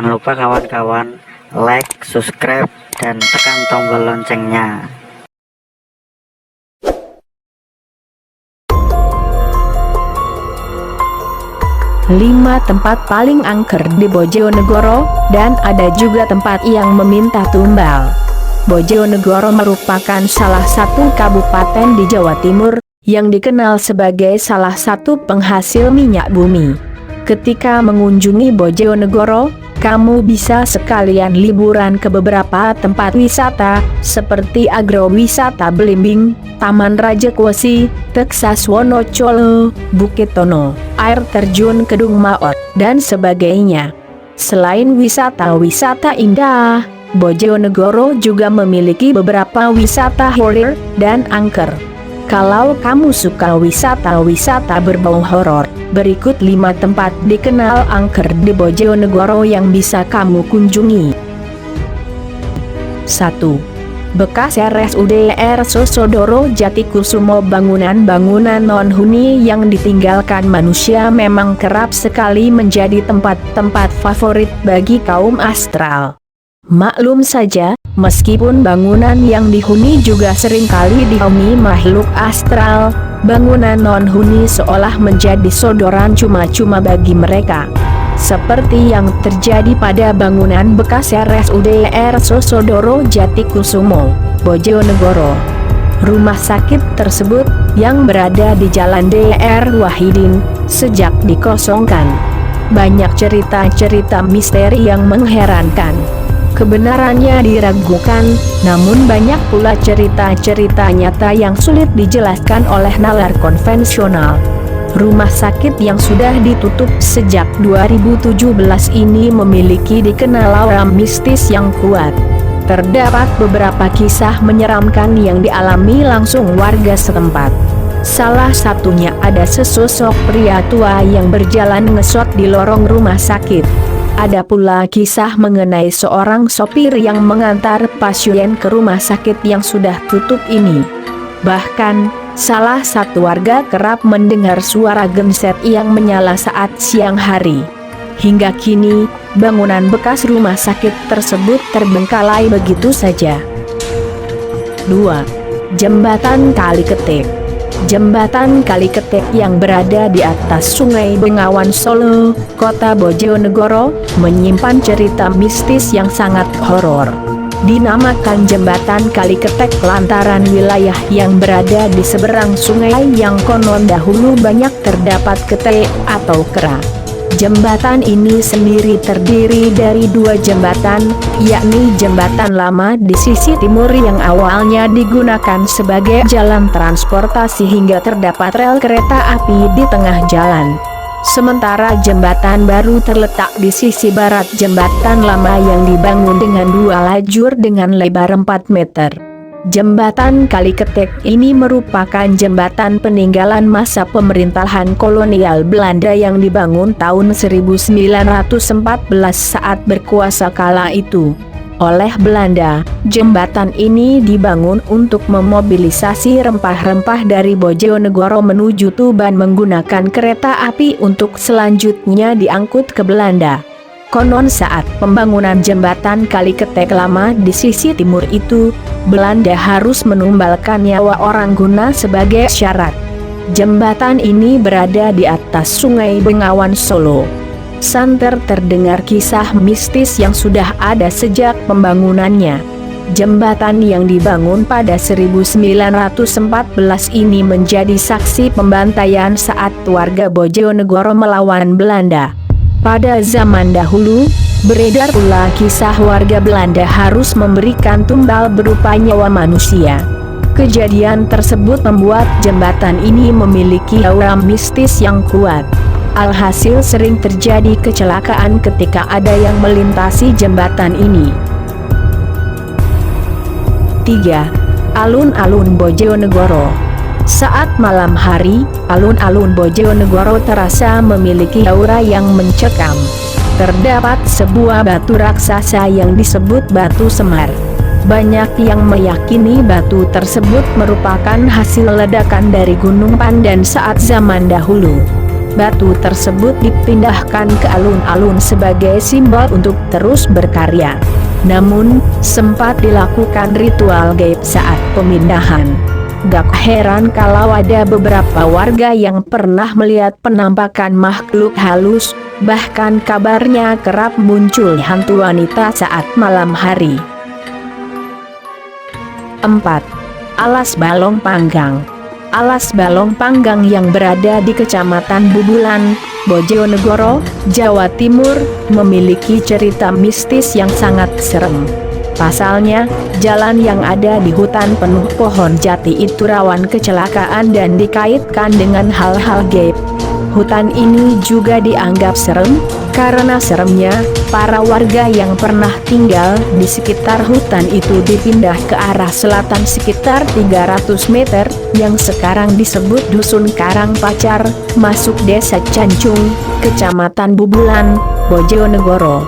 Jangan lupa kawan-kawan like, subscribe, dan tekan tombol loncengnya. Lima tempat paling angker di Bojonegoro, dan ada juga tempat yang meminta tumbal. Bojonegoro merupakan salah satu kabupaten di Jawa Timur, yang dikenal sebagai salah satu penghasil minyak bumi. Ketika mengunjungi Bojonegoro, kamu bisa sekalian liburan ke beberapa tempat wisata, seperti agrowisata Belimbing, Taman Raja Kwesi, Teksas Wonocolo, Bukit Tono, air terjun Kedung Maot, dan sebagainya. Selain wisata-wisata indah, Bojonegoro juga memiliki beberapa wisata horor dan angker. Kalau kamu suka wisata-wisata berbau horor, berikut 5 tempat dikenal angker di Bojonegoro yang bisa kamu kunjungi. 1. Bekas RSUD R. Sosodoro Jatikusumo. Bangunan-bangunan non-huni yang ditinggalkan manusia memang kerap sekali menjadi tempat-tempat favorit bagi kaum astral. Maklum saja, meskipun bangunan yang dihuni juga seringkali dihuni makhluk astral, bangunan non-huni seolah menjadi sodoran cuma-cuma bagi mereka. Seperti yang terjadi pada bangunan bekas RSUD R. Sosodoro Jatikusumo, Bojonegoro. Rumah sakit tersebut, yang berada di Jalan Dr. Wahidin, sejak dikosongkan. Banyak cerita-cerita misteri yang mengherankan. Kebenarannya diragukan, namun banyak pula cerita-cerita nyata yang sulit dijelaskan oleh nalar konvensional. Rumah sakit yang sudah ditutup sejak 2017 ini memiliki dikenal aura mistis yang kuat. Terdapat beberapa kisah menyeramkan yang dialami langsung warga setempat. Salah satunya ada sesosok pria tua yang berjalan ngesot di lorong rumah sakit. Ada pula kisah mengenai seorang sopir yang mengantar pasien ke rumah sakit yang sudah tutup ini. Bahkan, salah satu warga kerap mendengar suara genset yang menyala saat siang hari. Hingga kini, bangunan bekas rumah sakit tersebut terbengkalai begitu saja. 2. Jembatan Kaliketek. Jembatan Kaliketek yang berada di atas Sungai Bengawan Solo, Kota Bojonegoro, menyimpan cerita mistis yang sangat horor. Dinamakan Jembatan Kaliketek lantaran wilayah yang berada di seberang sungai yang konon dahulu banyak terdapat ketek atau kera. Jembatan ini sendiri terdiri dari 2 jembatan, yakni jembatan lama di sisi timur yang awalnya digunakan sebagai jalan transportasi hingga terdapat rel kereta api di tengah jalan. Sementara jembatan baru terletak di sisi barat jembatan lama yang dibangun dengan 2 lajur dengan lebar 4 meter. Jembatan Kaliketek ini merupakan jembatan peninggalan masa pemerintahan kolonial Belanda yang dibangun tahun 1914 saat berkuasa kala itu. Oleh Belanda, jembatan ini dibangun untuk memobilisasi rempah-rempah dari Bojonegoro menuju Tuban menggunakan kereta api untuk selanjutnya diangkut ke Belanda. Konon saat pembangunan jembatan Kaliketek lama di sisi timur itu, Belanda harus menumbalkan nyawa orang guna sebagai syarat. Jembatan ini berada di atas Sungai Bengawan Solo. Santer terdengar kisah mistis yang sudah ada sejak pembangunannya. Jembatan yang dibangun pada 1914 ini menjadi saksi pembantaian saat warga Bojonegoro melawan Belanda. Pada zaman dahulu, beredar pula kisah warga Belanda harus memberikan tumbal berupa nyawa manusia. Kejadian tersebut membuat jembatan ini memiliki aura mistis yang kuat. Alhasil sering terjadi kecelakaan ketika ada yang melintasi jembatan ini. 3. Alun-alun Bojonegoro. Saat malam hari, alun-alun Bojonegoro terasa memiliki aura yang mencekam. Terdapat sebuah batu raksasa yang disebut Batu Semar. Banyak yang meyakini batu tersebut merupakan hasil ledakan dari Gunung Pandan saat zaman dahulu. Batu tersebut dipindahkan ke alun-alun sebagai simbol untuk terus berkarya. Namun, sempat dilakukan ritual gaib saat pemindahan. Gak heran kalau ada beberapa warga yang pernah melihat penampakan makhluk halus, bahkan kabarnya kerap muncul hantu wanita saat malam hari. 4. Alas Balong Panggang. Alas Balong Panggang yang berada di Kecamatan Bubulan, Bojonegoro, Jawa Timur, memiliki cerita mistis yang sangat serem. Pasalnya, jalan yang ada di hutan penuh pohon jati itu rawan kecelakaan dan dikaitkan dengan hal-hal gaib. Hutan ini juga dianggap serem, karena seremnya, para warga yang pernah tinggal di sekitar hutan itu dipindah ke arah selatan sekitar 300 meter, yang sekarang disebut Dusun Karang Pacar, masuk Desa Cancung, Kecamatan Bubulan, Bojonegoro.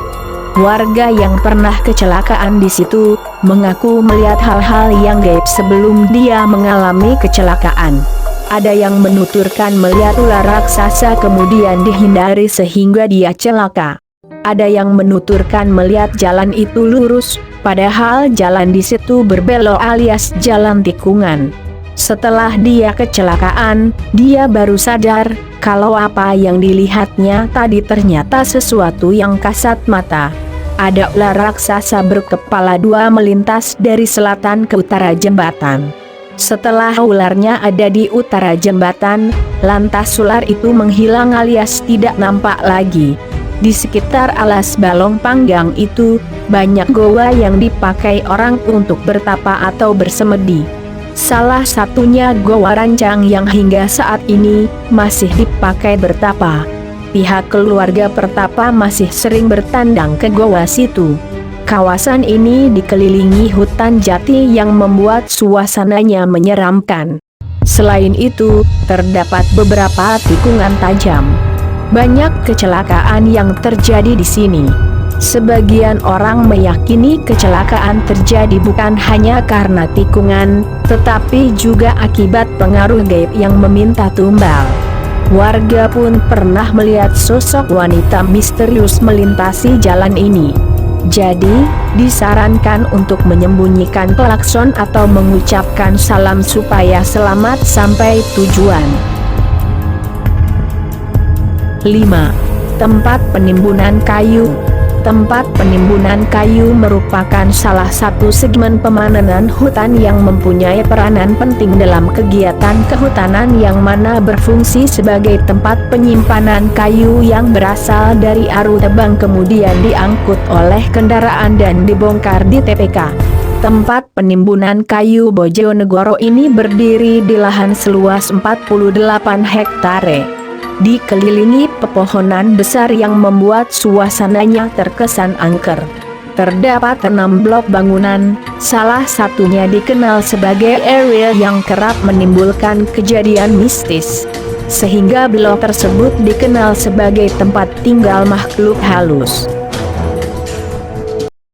Warga yang pernah kecelakaan di situ mengaku melihat hal-hal yang gaib sebelum dia mengalami kecelakaan. Ada yang menuturkan melihat ular raksasa kemudian dihindari sehingga dia celaka. Ada yang menuturkan melihat jalan itu lurus, padahal jalan di situ berbelok alias jalan tikungan. Setelah dia kecelakaan, dia baru sadar kalau apa yang dilihatnya tadi ternyata sesuatu yang kasat mata. Ada ular raksasa berkepala dua melintas dari selatan ke utara jembatan. Setelah ularnya ada di utara jembatan, lantas ular itu menghilang alias tidak nampak lagi. Di sekitar alas Balong Panggang itu, banyak goa yang dipakai orang untuk bertapa atau bersemedi. Salah satunya Goa Rancang yang hingga saat ini masih dipakai bertapa. Pihak keluarga pertapa masih sering bertandang ke goa situ. Kawasan ini dikelilingi hutan jati yang membuat suasananya menyeramkan. Selain itu, terdapat beberapa tikungan tajam. Banyak kecelakaan yang terjadi di sini. Sebagian orang meyakini kecelakaan terjadi bukan hanya karena tikungan, tetapi juga akibat pengaruh gaib yang meminta tumbal. Warga pun pernah melihat sosok wanita misterius melintasi jalan ini. Jadi, disarankan untuk menyembunyikan klakson atau mengucapkan salam supaya selamat sampai tujuan. 5. Tempat penimbunan kayu. Tempat penimbunan kayu merupakan salah satu segmen pemanenan hutan yang mempunyai peranan penting dalam kegiatan kehutanan yang mana berfungsi sebagai tempat penyimpanan kayu yang berasal dari aru tebang kemudian diangkut oleh kendaraan dan dibongkar di TPK. Tempat penimbunan kayu Bojonegoro ini berdiri di lahan seluas 48 hektare. Dikelilingi pepohonan besar yang membuat suasananya terkesan angker. Terdapat 6 blok bangunan, salah satunya dikenal sebagai area yang kerap menimbulkan kejadian mistis. Sehingga blok tersebut dikenal sebagai tempat tinggal makhluk halus.